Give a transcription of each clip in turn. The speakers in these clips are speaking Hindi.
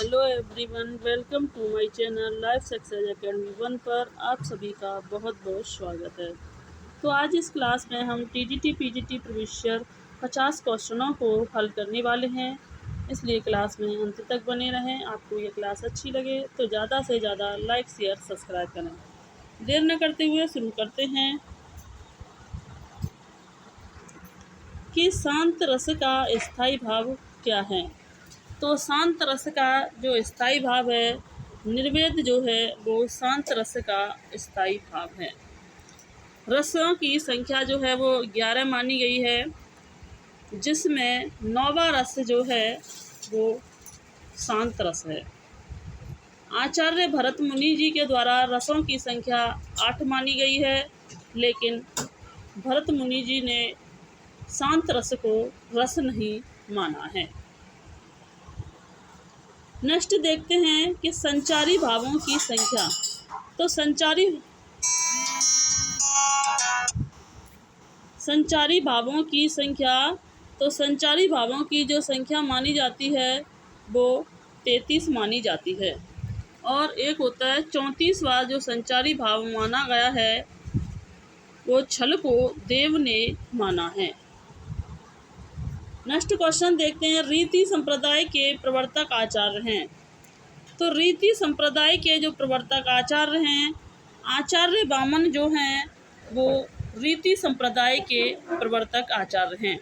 Hello everyone, welcome to my channel life success academy 1 पर आप सभी का बहुत बहुत स्वागत है। तो आज इस क्लास में हम टीजीटी पीजीटी प्रीवियस 50 क्वेश्चनों को हल करने वाले हैं, इसलिए क्लास में अंत तक बने रहें। आपको ये क्लास अच्छी लगे तो ज़्यादा से ज़्यादा लाइक शेयर सब्सक्राइब करें। देर न करते हुए शुरू करते हैं कि शांत रस का स्थायी भाव क्या है। तो शांत रस का जो स्थायी भाव है, निर्वेद जो है वो शांत रस का स्थायी भाव है। रसों की संख्या जो है वो 11 मानी गई है, जिसमें 9वां रस जो है वो शांत रस है। आचार्य भरत मुनि जी के द्वारा रसों की संख्या 8 मानी गई है, लेकिन भरत मुनि जी ने शांत रस को रस नहीं माना है। नेक्स्ट देखते हैं कि संचारी भावों की संख्या। तो संचारी भावों की संख्या, तो संचारी भावों की जो संख्या मानी जाती है वो 33 मानी जाती है। और एक होता है 34वां जो संचारी भाव माना गया है, वो छल को देव ने माना है। नेक्स्ट क्वेश्चन देखते हैं, रीति संप्रदाय के प्रवर्तक आचार्य हैं। तो रीति संप्रदाय के जो प्रवर्तक आचार्य हैं, आचार्य वामन जो हैं वो रीति संप्रदाय के प्रवर्तक आचार्य हैं।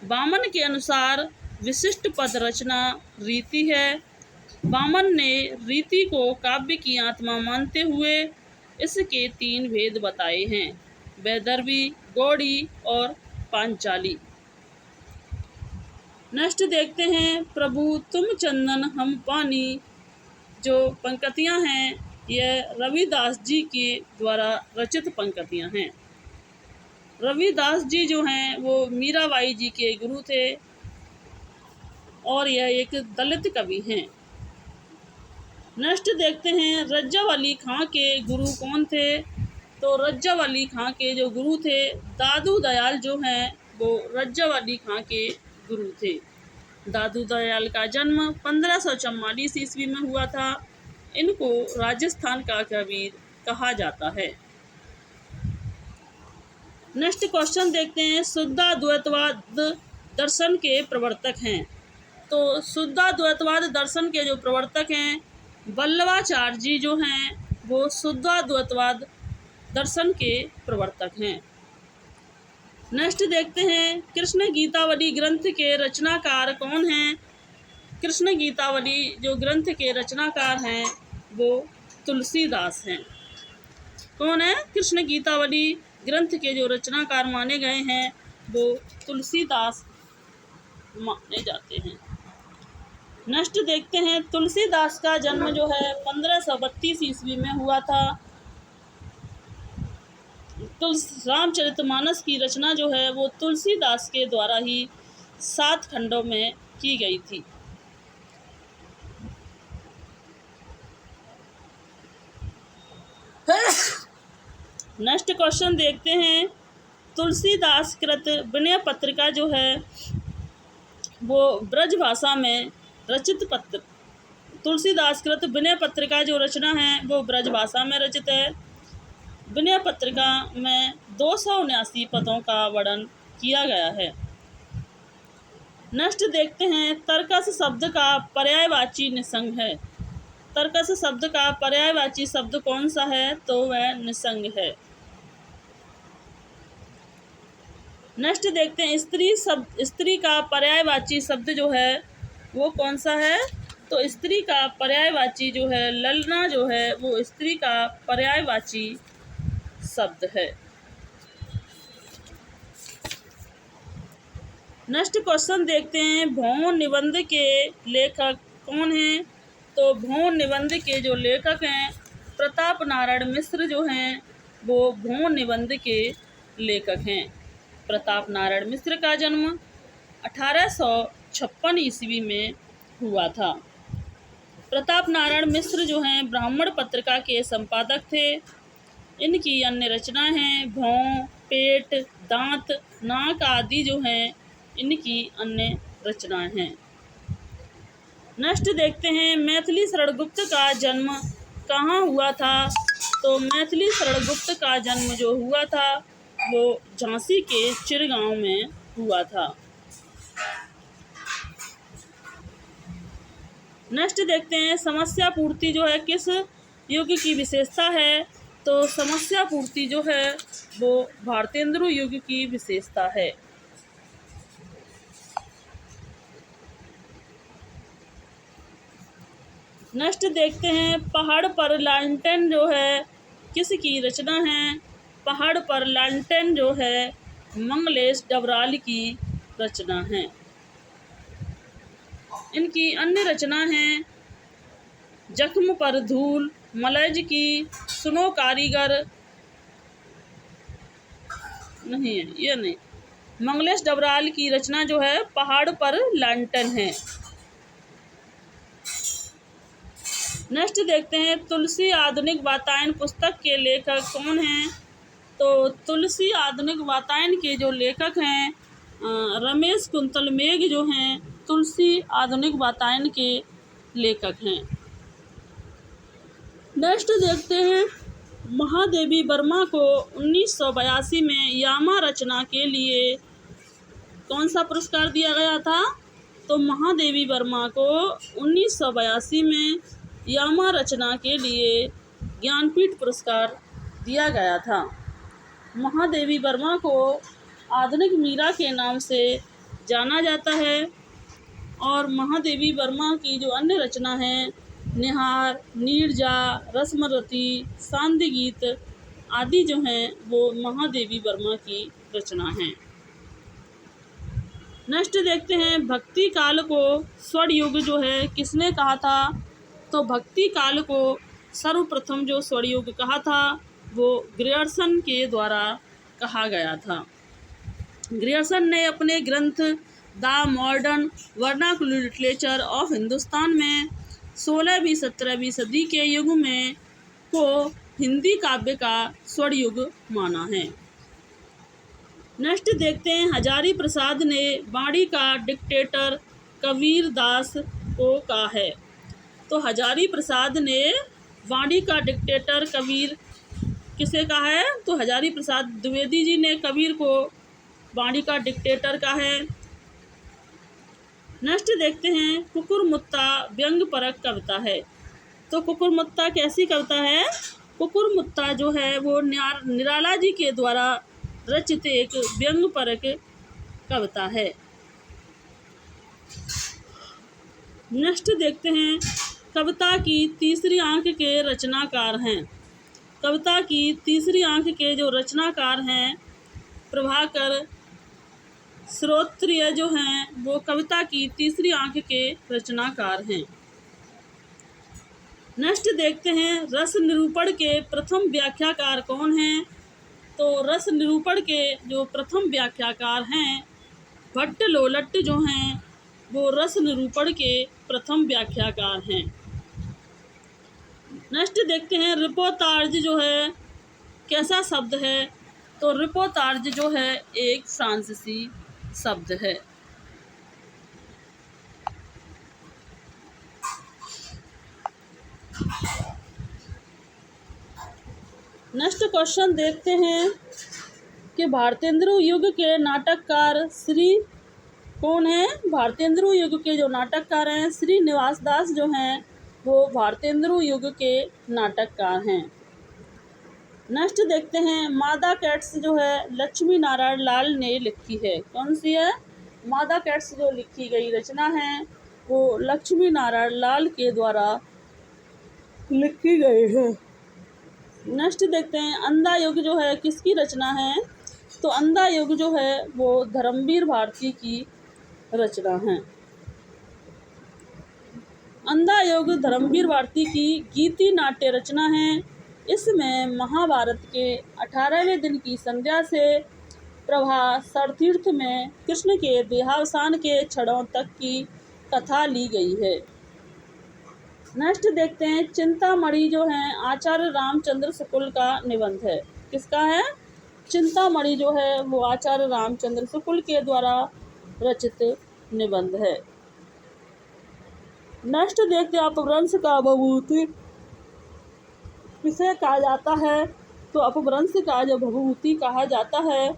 वामन के अनुसार विशिष्ट पद रचना रीति है। वामन ने रीति को काव्य की आत्मा मानते हुए इसके 3 भेद बताए हैं, वैदर्भी, गौड़ी और पांचाली। नेक्स्ट देखते हैं, प्रभु तुम चंदन हम पानी। जो पंक्तियां हैं यह रविदास जी के द्वारा रचित पंक्तियां हैं। रविदास जी जो हैं वो मीराबाई जी के गुरु थे और यह एक दलित कवि हैं। नेक्स्ट देखते हैं, रज्जव अली खां के गुरु कौन थे। तो रज्जव अली खां के जो गुरु थे, दादू दयाल जो हैं वो रज्जव अली खां के गुरु थे। दादू दयाल का जन्म 1544 ईस्वी में हुआ था। इनको राजस्थान का कबीर कहा जाता है। नेक्स्ट क्वेश्चन देखते हैं, शुद्धाद्वैतवाद दर्शन के प्रवर्तक हैं। तो शुद्धाद्वैतवाद दर्शन के जो प्रवर्तक हैं, वल्लभाचार्य जी जो हैं वो शुद्धाद्वैतवाद दर्शन के प्रवर्तक हैं। नेक्स्ट देखते हैं, कृष्ण गीतावली ग्रंथ के रचनाकार कौन हैं। कृष्ण गीतावली जो ग्रंथ के रचनाकार हैं वो तुलसीदास हैं। कौन है? कृष्ण गीतावली ग्रंथ के जो रचनाकार माने गए हैं वो तुलसीदास माने जाते हैं। नेक्स्ट देखते हैं, तुलसीदास का जन्म जो है 1532 ईस्वी में हुआ था। रामचरितमानस की रचना जो है वो तुलसीदास के द्वारा ही 7 खंडों में की गई थी। नेक्स्ट क्वेश्चन देखते हैं, तुलसीदास कृत विनय पत्रिका जो है वो ब्रज भाषा में रचित पत्र। तुलसीदास कृत विनय पत्रिका जो रचना है वो ब्रज भाषा में रचित है। विनय पत्रिका में 279 पदों का वर्णन किया गया है। नेक्स्ट देखते हैं, तर्कस शब्द का पर्यायवाची निसंग है। तर्कस शब्द का पर्यायवाची शब्द कौन सा है? तो वह निसंग है। नेक्स्ट देखते हैं, स्त्री का पर्यायवाची शब्द जो है वो कौन सा है? तो स्त्री का पर्यायवाची जो है ललना जो है वो स्त्री का पर्यायवाची शब्द है। नेक्स्ट क्वेश्चन देखते हैं, भौम निबंध के लेखक कौन हैं। तो भौम निबंध के जो लेखक हैं, प्रताप नारायण मिश्र जो हैं वो भौम निबंध के लेखक हैं। प्रताप नारायण मिश्र का जन्म 1856 ईस्वी में हुआ था। प्रताप नारायण मिश्र जो हैं ब्राह्मण पत्रिका के संपादक थे। इनकी अन्य रचनाएं हैं, भौं, पेट, दांत, नाक आदि जो हैं इनकी अन्य रचनाएं हैं। नेक्स्ट देखते हैं मैथिली शरण गुप्त का जन्म कहाँ हुआ था। तो मैथिली शरण गुप्त का जन्म जो हुआ था वो झांसी के चिरगांव में हुआ था। नेक्स्ट देखते हैं समस्या पूर्ति जो है किस युग की विशेषता है। तो समस्या पूर्ति जो है वो भारतेंदु युग की विशेषता है। नेक्स्ट देखते हैं पहाड़ पर लालटेन जो है किसकी रचना है। पहाड़ पर लालटेन जो है मंगलेश डबराल की रचना है। इनकी अन्य रचना हैं जख्म पर धूल, मलय की सुनो कारीगर, नहीं है ये नहीं, मंगलेश डबराल की रचना जो है पहाड़ पर लालटेन है। नेक्स्ट देखते हैं तुलसी आधुनिक वातायन पुस्तक के लेखक कौन हैं। तो तुलसी आधुनिक वातायन के जो लेखक हैं रमेश कुंतल मेघ जो हैं तुलसी आधुनिक वातायन के लेखक हैं। नेक्स्ट देखते हैं महादेवी वर्मा को 1982 में यामा रचना के लिए कौन सा पुरस्कार दिया गया था। तो महादेवी वर्मा को 1982 में यामा रचना के लिए ज्ञानपीठ पुरस्कार दिया गया था। महादेवी वर्मा को आधुनिक मीरा के नाम से जाना जाता है और महादेवी वर्मा की जो अन्य रचना है निहार, नीरजा, रस्मरती, सांध्य गीत आदि जो हैं वो महादेवी वर्मा की रचना हैं। नेक्स्ट देखते हैं भक्ति काल को स्वर्ण युग जो है किसने कहा था। तो भक्ति काल को सर्वप्रथम जो स्वर्ण युग कहा था वो ग्रियर्सन के द्वारा कहा गया था। ग्रियर्सन ने अपने ग्रंथ the modern vernacular literature of Hindustan में 16वीं-17वीं सदी के युग में को हिंदी काव्य का स्वर्ण युग माना है। नेक्स्ट देखते हैं हजारी प्रसाद ने वाणी का डिक्टेटर कबीर दास को कहा है। तो हजारी प्रसाद ने वाणी का डिक्टेटर कबीर किसे कहा है। तो हजारी प्रसाद द्विवेदी जी ने कबीर को वाणी का डिक्टेटर कहा है। नेक्स्ट देखते हैं कुकुरमुत्ता व्यंग परक कविता है। तो कुकुरमुत्ता कैसी कविता है। कुकुरमुत्ता जो है वो निराला जी के द्वारा रचित एक व्यंग परक कविता है। नेक्स्ट देखते हैं कविता की तीसरी आंख के रचनाकार हैं। कविता की तीसरी आंख के जो रचनाकार हैं प्रभाकर श्रोत्रिय जो हैं वो कविता की तीसरी आंख के रचनाकार हैं। नेक्स्ट देखते हैं रस निरूपण के प्रथम व्याख्याकार कौन हैं। तो रस निरूपण के जो प्रथम व्याख्याकार हैं भट्ट लोलट जो हैं वो रस निरूपण के प्रथम व्याख्याकार हैं। नेक्स्ट देखते हैं रिपोर्तार्ज जो है कैसा शब्द है। तो रिपोर्तार्ज जो है एक फ्रांसीसी शब्द है। नेक्स्ट क्वेश्चन देखते हैं कि भारतेंदु युग के नाटककार श्री कौन है। भारतेंदु युग के जो नाटककार हैं श्री निवास दास जो हैं वो भारतेंदु युग के नाटककार हैं। नेक्स्ट देखते हैं मादा कैट्स जो है लक्ष्मी नारायण लाल ने लिखी है। कौन सी है। मादा कैट्स जो लिखी गई रचना है वो लक्ष्मी नारायण लाल के द्वारा लिखी गई है। नेक्स्ट देखते हैं अंधा युग जो है किसकी रचना है। तो अंधा युग जो है वो धर्मवीर भारती की रचना है। अंधा युग धर्मवीर भारती की गीति नाट्य रचना है। इसमें महाभारत के 18वें दिन की संध्या से प्रभा सरतीर्थ में कृष्ण के देहावसान के क्षणों तक की कथा ली गई है। नेक्स्ट देखते हैं चिंतामणि जो है आचार्य रामचंद्र शुक्ल का निबंध है। किसका है। चिंतामणि जो है वो आचार्य रामचंद्र शुक्ल के द्वारा रचित निबंध है। नेक्स्ट देखते हैं अपभ्रंश का भवभूति किसे कहा जाता है। तो अपभ्रंश का जो भवभूति कहा जाता है,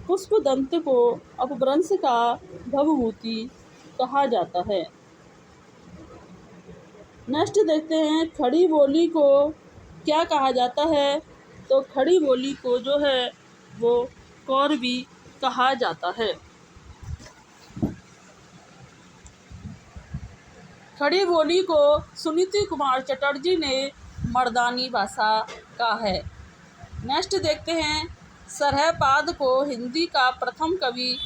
पुष्पदंत को अपभ्रंश का भवभूति कहा जाता है। नेक्स्ट देखते हैं खड़ी बोली को क्या कहा जाता है। तो खड़ी बोली को जो है वो कौरवी कहा जाता है। खड़ी बोली को सुनीति कुमार चटर्जी ने मर्दानी भाषा कहा है। नेक्स्ट देखते हैं सरहपाद को हिंदी का प्रथम कवि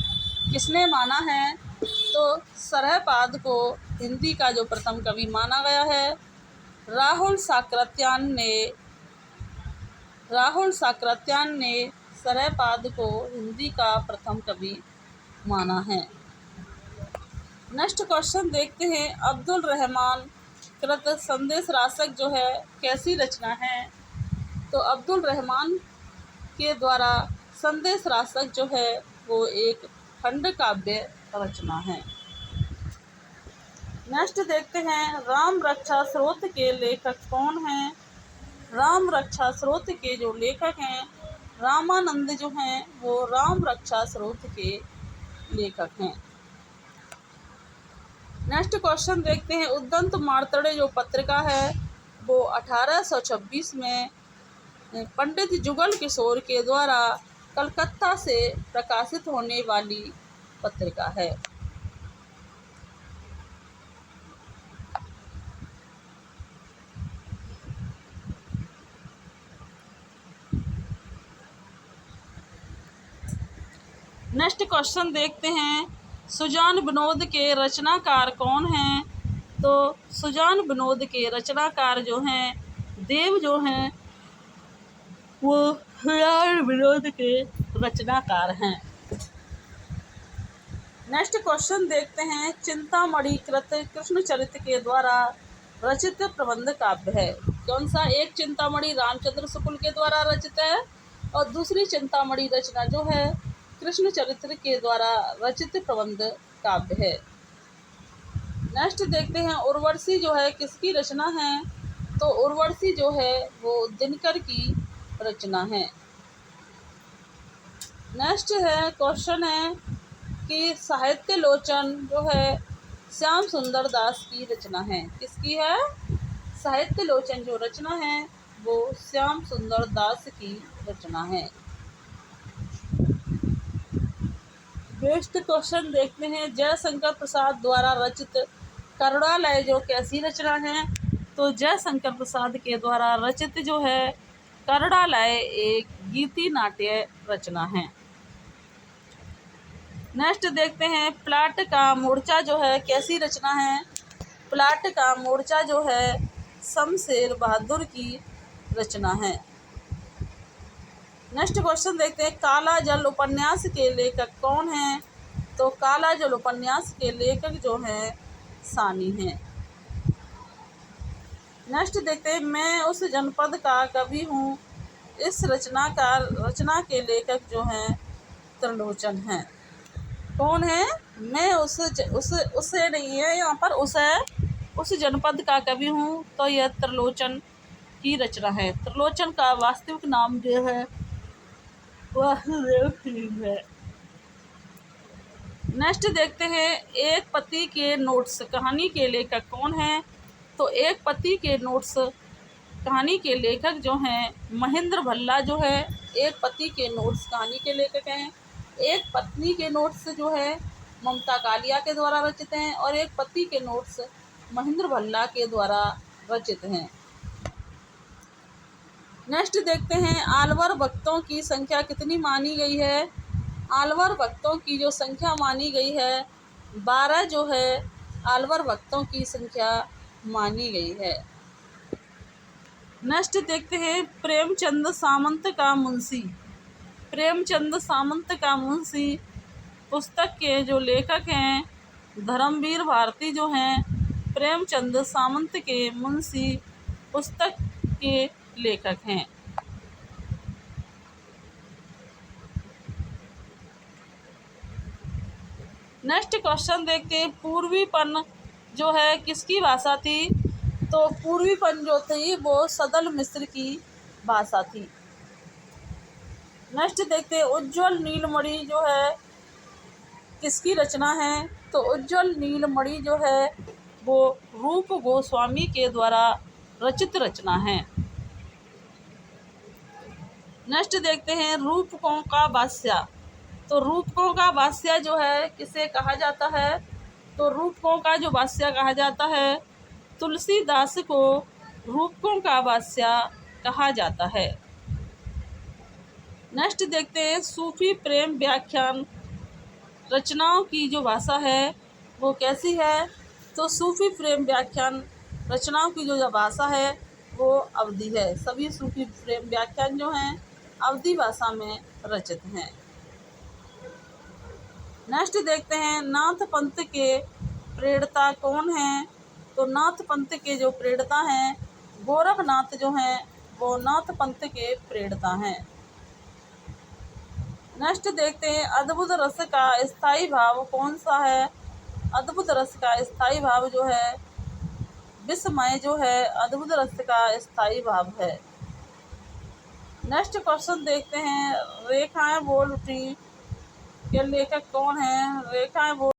किसने माना है। तो सरहपाद को हिंदी का जो प्रथम कवि माना गया है, राहुल साकृत्यायन ने सरहपाद को हिंदी का प्रथम कवि माना है। नेक्स्ट क्वेश्चन देखते हैं अब्दुल रहमान कृत संदेश रासक जो है कैसी रचना है। तो अब्दुल रहमान के द्वारा संदेश रासक जो है वो एक खंड काव्य रचना है। नेक्स्ट देखते हैं राम रक्षा स्रोत के लेखक कौन हैं। राम रक्षा स्रोत के जो लेखक हैं रामानंद जो हैं वो राम रक्षा स्रोत के लेखक हैं। नेक्स्ट क्वेश्चन देखते हैं उद्दंत मार्तंड जो पत्रिका है वो 1826 में पंडित जुगल किशोर के द्वारा कलकत्ता से प्रकाशित होने वाली पत्रिका है। नेक्स्ट क्वेश्चन देखते हैं सुजान विनोद के रचनाकार कौन हैं। तो सुजान विनोद के रचनाकार जो हैं देव जो हैं वो सुजान विनोद के रचनाकार हैं। नेक्स्ट क्वेश्चन देखते हैं चिंतामणि कृत कृष्णचरित के द्वारा रचित प्रबंध काव्य है कौन सा। एक चिंतामणि रामचंद्र शुक्ल के द्वारा रचित है और दूसरी चिंतामणि रचना जो है कृष्ण चरित्र के द्वारा रचित प्रबंध काव्य है। नेक्स्ट देखते हैं उर्वशी जो है किसकी रचना है। तो उर्वशी जो है वो दिनकर की रचना है। नेक्स्ट है क्वेश्चन है कि साहित्य लोचन जो है श्याम सुंदर दास की रचना है। किसकी है। साहित्य लोचन जो रचना है वो श्याम सुंदर दास की रचना है। नेक्स्ट क्वेश्चन देखते हैं जयशंकर प्रसाद द्वारा रचित करुणालय जो कैसी रचना है। तो जयशंकर प्रसाद के द्वारा रचित जो है करुणालय एक गीति नाट्य रचना है। नेक्स्ट देखते हैं प्लाट का मोर्चा जो है कैसी रचना है। प्लाट का मोर्चा जो है शमशेर बहादुर की रचना है। नेक्स्ट क्वेश्चन देखते हैं काला जल उपन्यास के लेखक कौन हैं। तो काला जल उपन्यास के लेखक जो हैं सानी हैं। नेक्स्ट देखते हैं मैं उस जनपद का कवि हूँ। इस रचना के लेखक जो हैं त्रिलोचन हैं। कौन है। मैं उसे नहीं है यहाँ पर उस जनपद का कवि हूँ। तो यह त्रिलोचन की रचना है। त्रिलोचन का वास्तविक नाम जो है वासुदेव सिंह है। नेक्स्ट देखते हैं एक पति के नोट्स कहानी के लेखक कौन है। तो एक पति के नोट्स कहानी के लेखक जो हैं महेंद्र भल्ला जो है एक पति के नोट्स कहानी के लेखक हैं। एक पत्नी के नोट्स जो है ममता कालिया के द्वारा रचित हैं और एक पति के नोट्स महेंद्र भल्ला के द्वारा रचित हैं। नेक्स्ट देखते हैं आलवर भक्तों की संख्या कितनी मानी गई है। आलवर भक्तों की जो संख्या मानी गई है 12 जो है आलवर भक्तों की संख्या मानी गई है। नेक्स्ट देखते हैं प्रेमचंद सामंत का मुंशी पुस्तक के जो लेखक हैं धर्मवीर भारती जो हैं प्रेमचंद सामंत के मुंशी पुस्तक के लेखक हैं। नेक्स्ट क्वेश्चन देखते हैं पूर्वीपन जो है किसकी भाषा थी? तो पूर्वीपन जो थी वो सदल मिश्र की भाषा थी। नेक्स्ट देखते हैं उज्ज्वल नीलमणि जो है किसकी रचना है? तो उज्ज्वल नीलमणि जो है वो रूप गोस्वामी के द्वारा रचित रचना है। नेक्स्ट देखते हैं रूपकों का भाष्य। तो रूपकों का भाष्य जो है किसे कहा जाता है? तो रूपकों का जो भाष्य कहा जाता है तुलसीदास को रूपकों का भाष्य कहा जाता है। नेक्स्ट देखते हैं सूफी प्रेम व्याख्यान रचनाओं की जो भाषा है वो कैसी है? तो सूफी प्रेम व्याख्यान रचनाओं की जो भाषा है वो अवधी है। सभी सूफी प्रेम व्याख्यान जो हैं अवधी भाषा में रचित हैं। नेक्स्ट देखते हैं नाथ पंथ के प्रेरणा कौन हैं? तो नाथ पंथ के जो प्रेरणा हैं गोरखनाथ जो हैं वो नाथ पंथ के प्रेरणा हैं। नेक्स्ट देखते हैं अद्भुत रस का स्थायी भाव कौन सा है? अद्भुत रस का स्थायी भाव जो है विस्मय जो है अद्भुत रस का स्थायी भाव है। नेक्स्ट क्वेश्चन देखते हैं रेखाएं बोल उठी के लेखक कौन है? रेखाएं बोल